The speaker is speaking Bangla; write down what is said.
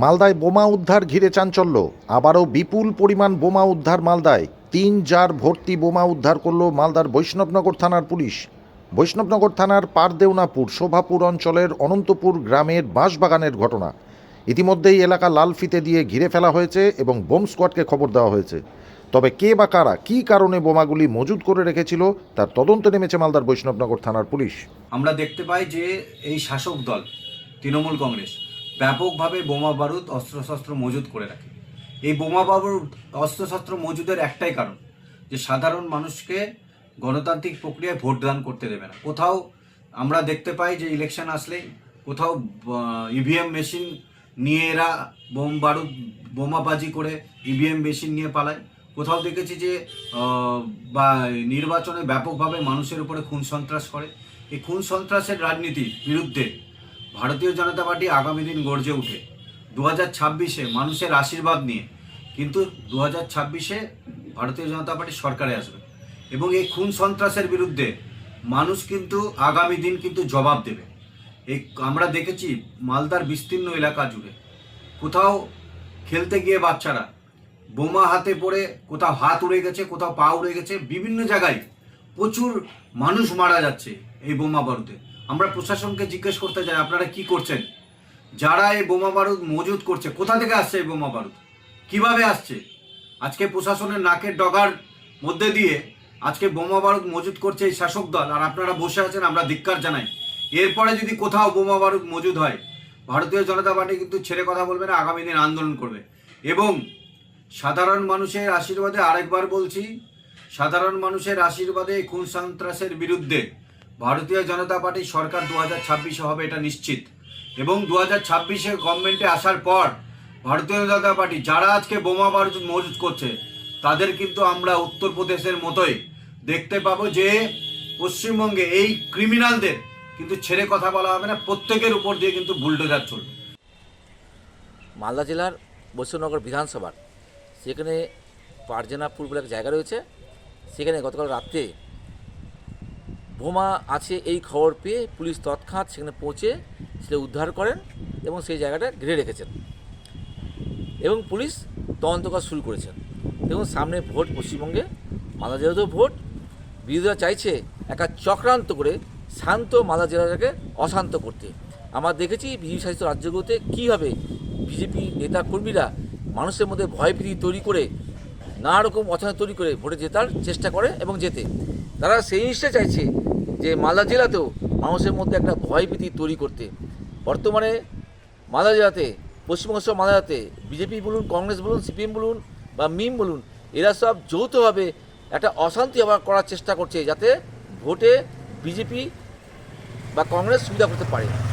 মালদায় বোমা উদ্ধার ঘিরে চাঞ্চল্য। আবারও বিপুল পরিমাণ বোমা উদ্ধার মালদায়। 3 জার ভর্তি বোমা উদ্ধার করল মালদার বৈষ্ণবনগর থানার পুলিশ। বৈষ্ণবনগর থানার পারদেওনাপুর শোভাপুর অঞ্চলের অনন্তপুর গ্রামের বাঁশবাগানের ঘটনা। ইতিমধ্যেই এলাকা লাল ফিতে দিয়ে ঘিরে ফেলা হয়েছে এবং বোম স্কোয়াডকে খবর দেওয়া হয়েছে। তবে কে বা কারা কী কারণে বোমাগুলি মজুত করে রেখেছিল তার তদন্তে নেমেছে মালদার বৈষ্ণবনগর থানার পুলিশ। আমরা দেখতে পাই যে এই শাসক দল তৃণমূল কংগ্রেস ব্যাপকভাবে বোমা বারুদ অস্ত্রশস্ত্র মজুত করে রাখে। এই বোমা বারুদ অস্ত্রশস্ত্র মজুদের একটাই কারণ, যে সাধারণ মানুষকে গণতান্ত্রিক প্রক্রিয়ায় ভোটদান করতে দেবে না। কোথাও আমরা দেখতে পাই যে ইলেকশন আসলেই কোথাও ইভিএম মেশিন নিয়ে এরা বোমাবাজি করে ইভিএম মেশিন নিয়ে পালায়। কোথাও দেখেছি যে বা নির্বাচনে ব্যাপকভাবে মানুষের উপরে খুন সন্ত্রাস করে। এই খুন সন্ত্রাসের রাজনীতির বিরুদ্ধে ভারতীয় জনতা পার্টি আগামী দিন গর্জে উঠে 2026-এ মানুষের আশীর্বাদ নিয়ে কিন্তু 2026-এ ভারতীয় জনতা পার্টি সরকারে আসবে এবং এই খুন সন্ত্রাসের বিরুদ্ধে মানুষ কিন্তু আগামী দিন কিন্তু জবাব দেবে। এই আমরা দেখেছি মালদার বিস্তীর্ণ এলাকা জুড়ে কোথাও খেলতে গিয়ে বাচ্চারা বোমা হাতে পড়ে কোথাও হাত উড়ে গেছে, কোথাও পা উড়ে গেছে, বিভিন্ন জায়গায় প্রচুর মানুষ মারা যাচ্ছে এই বোমা বারুদে। আমরা প্রশাসনকে জিজ্ঞেস করতে চাই, আপনারা কি করছেন? যারা এই বোমা বারুদ মজুত করছে, কোথা থেকে আসছে এই বোমা বারুদ, কিভাবে আসছে? আজকে প্রশাসনের নাকের ডগার মধ্যে দিয়ে আজকে বোমা বারুদ মজুত করছে এই শাসক দল, আর আপনারা বসে আছেন। আমরা ধিক্কার জানাই। এরপরে যদি কোথাও বোমা বারুদ মজুদ হয়, ভারতীয় জনতা পার্টি কিন্তু ছেড়ে কথা বলবে না, আগামী দিন আন্দোলন করবে। এবং সাধারণ মানুষের আশীর্বাদে, আরেকবার বলছি, সাধারণ মানুষের আশীর্বাদে খুন সন্ত্রাসের বিরুদ্ধে ভারতীয় জনতা পার্টি সরকার 2026-এ হবে, এটা নিশ্চিত। এবং 2026-এ গভর্নমেন্টে আসার পর ভারতীয় জনতা পার্টি যারা আজকে বোমা বারুদ মজুত করছে তাদের কিন্তু আমরা উত্তরপ্রদেশের মতোই দেখতে পাবো যে পশ্চিমবঙ্গে এই ক্রিমিনালদের কিন্তু ছেড়ে কথা বলা হবে না, প্রত্যেকের উপর দিয়ে কিন্তু বুলডোজার চলবে। মালদা জেলার বৈষ্ণবনগর বিধানসভার সেখানে পারদেওনাপুর বলে একটা জায়গা রয়েছে। সেখানে গতকাল রাত্রে বোমা আছে এই খবর পেয়ে পুলিশ তৎক্ষণাৎ সেখানে পৌঁছে সেটা উদ্ধার করেন এবং সেই জায়গাটা ঘিরে রেখেছেন এবং পুলিশ তদন্ত কাজ শুরু করেছেন। এবং সামনে ভোট, পশ্চিমবঙ্গে মালদা জেলাতেও ভোট। বিরোধীরা চাইছে একটা চক্রান্ত করে শান্ত মালদা জেলাটাকে অশান্ত করতে। আমরা দেখেছি বিজেপি শাসিত রাজ্যগুলোতে কীভাবে বিজেপি নেতা কর্মীরা মানুষের মধ্যে ভয়ভীতি তৈরি করে নানা রকম অশান্তি তৈরি করে ভোটে জেতার চেষ্টা করে এবং জেতে। তারা সেই জিনিসটা চাইছে যে মালদা জেলাতেও মানুষের মধ্যে একটা ভয়ভীতি তৈরি করতে। বর্তমানে মালদা জেলাতে, পশ্চিমবঙ্গ সহ মালদা জেলাতে বিজেপি বলুন, কংগ্রেস বলুন, সিপিএম বলুন বা মিম বলুন, এরা সব যৌথভাবে একটা অশান্তি আবার করার চেষ্টা করছে যাতে ভোটে বিজেপি বা কংগ্রেস সুবিধা করতে পারে।